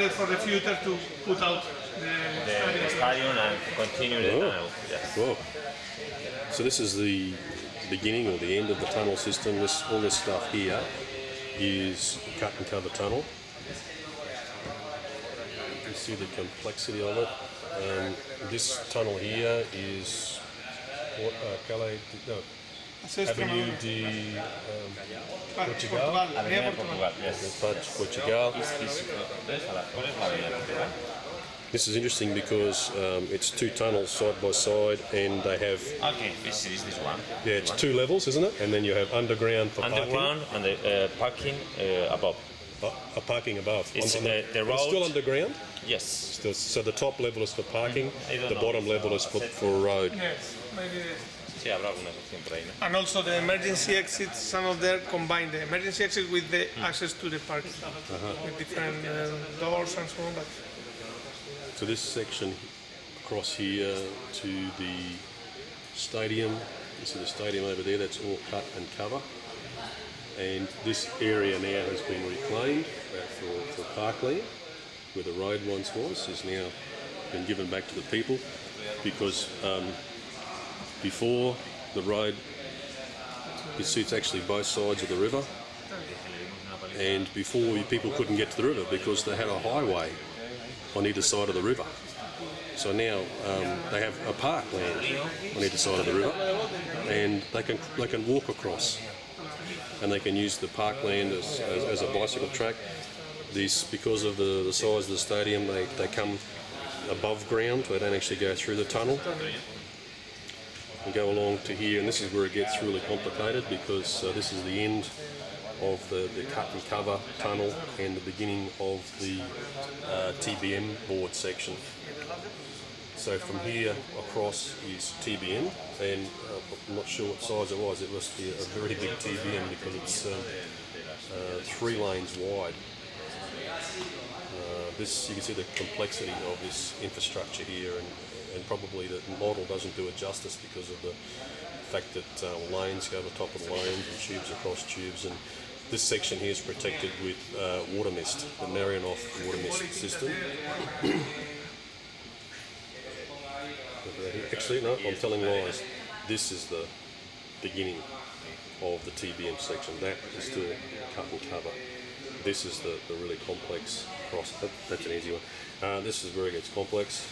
For the future to put out the stadium and continue the tunnel. Yes. Wow. So this is the beginning or the end of the tunnel system. All this stuff here is cut and cover tunnel. You can see the complexity of it. This tunnel here is Calle, no, Avenue de Portugal. Avenida Portugal, yes. Portugal. This is interesting because it's two tunnels side by side, and they have. Okay, this is this one. Yeah, it's two levels, isn't it? And then you have underground for underground parking. And the parking above. A parking above. It's the road. It's still underground. Yes. Still, so the top level is for parking. The bottom level is for a road. Yes, maybe. Sí, habrá alguna opción por ahí, ¿no? And also the emergency exits, some of them combine the emergency exit with the access to the parking, with different doors and so on. But So this section across here to the stadium, you see the stadium over there, that's all cut and cover. And this area now has been reclaimed for parkland, where the road once was, has now been given back to the people, because before the road, you see it's actually both sides of the river, and before people couldn't get to the river because they had a highway on either side of the river. So now they have a parkland on either side of the river, and they can walk across, and they can use the parkland as a bicycle track. Because of the size of the stadium, they come above ground. They don't actually go through the tunnel and go along to here, and this is where it gets really complicated, because this is the end of the cut and cover tunnel and the beginning of the TBM board section. So from here across is TBM, and I'm not sure what size it was. It must be a very big TBM because it's 3 lanes wide. You can see the complexity of this infrastructure here, and probably the model doesn't do it justice because of the fact that lanes go over top of the lanes and tubes across tubes. And this section here is protected with water mist, the Marionov water mist system. Actually, no, I'm telling lies. This is the beginning of the TBM section. That is still cut and cover. This is the really complex cross. That's an easy one. This is where it gets complex.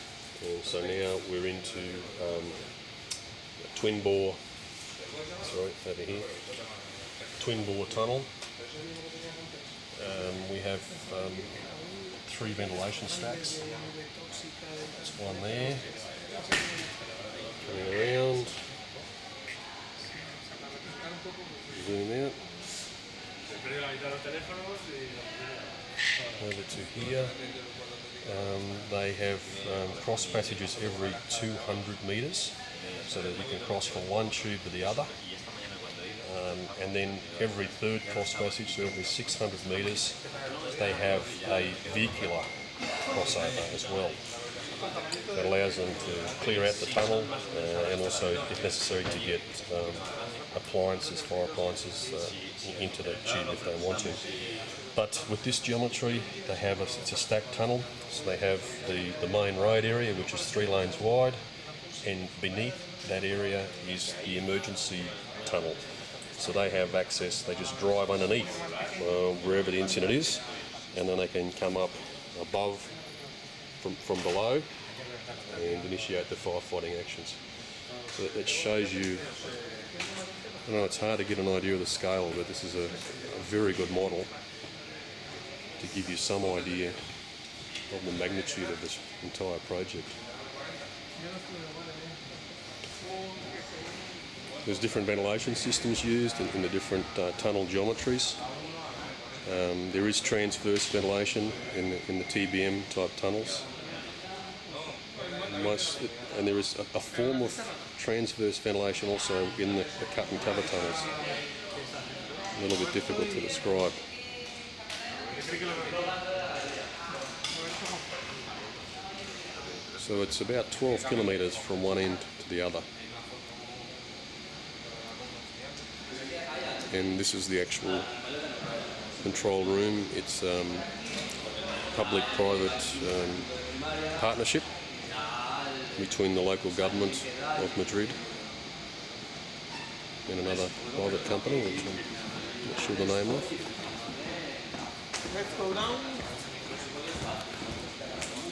And so now we're into twin bore. Sorry, over here. Twin bore tunnel. We have 3 ventilation stacks. There's one there. Coming around. Zoom out. Over to here. They have cross passages every 200 metres, so that you can cross from one tube to the other. And then every 3rd cross passage, so every 600 metres, they have a vehicular crossover as well. That allows them to clear out the tunnel and also, if necessary, to get appliances, fire appliances, into the tube if they want to. But with this geometry, they have it's a stacked tunnel. So they have the main road area, which is 3 lanes wide, and beneath that area is the emergency tunnel. So they have access. They just drive underneath wherever the incident is, and then they can come up above from below and initiate the firefighting actions. So that shows you. I know it's hard to get an idea of the scale, but this is a very good model to give you some idea of the magnitude of this entire project. There's different ventilation systems used in the different tunnel geometries. There is transverse ventilation in the TBM type tunnels. And there is a form of transverse ventilation also in the cut and cover tunnels. A little bit difficult to describe. So it's about 12 kilometres from one end to the other. And this is the actual control room. It's public-private partnership between the local government of Madrid and another private company, which I'm not sure the name of. Let's go down.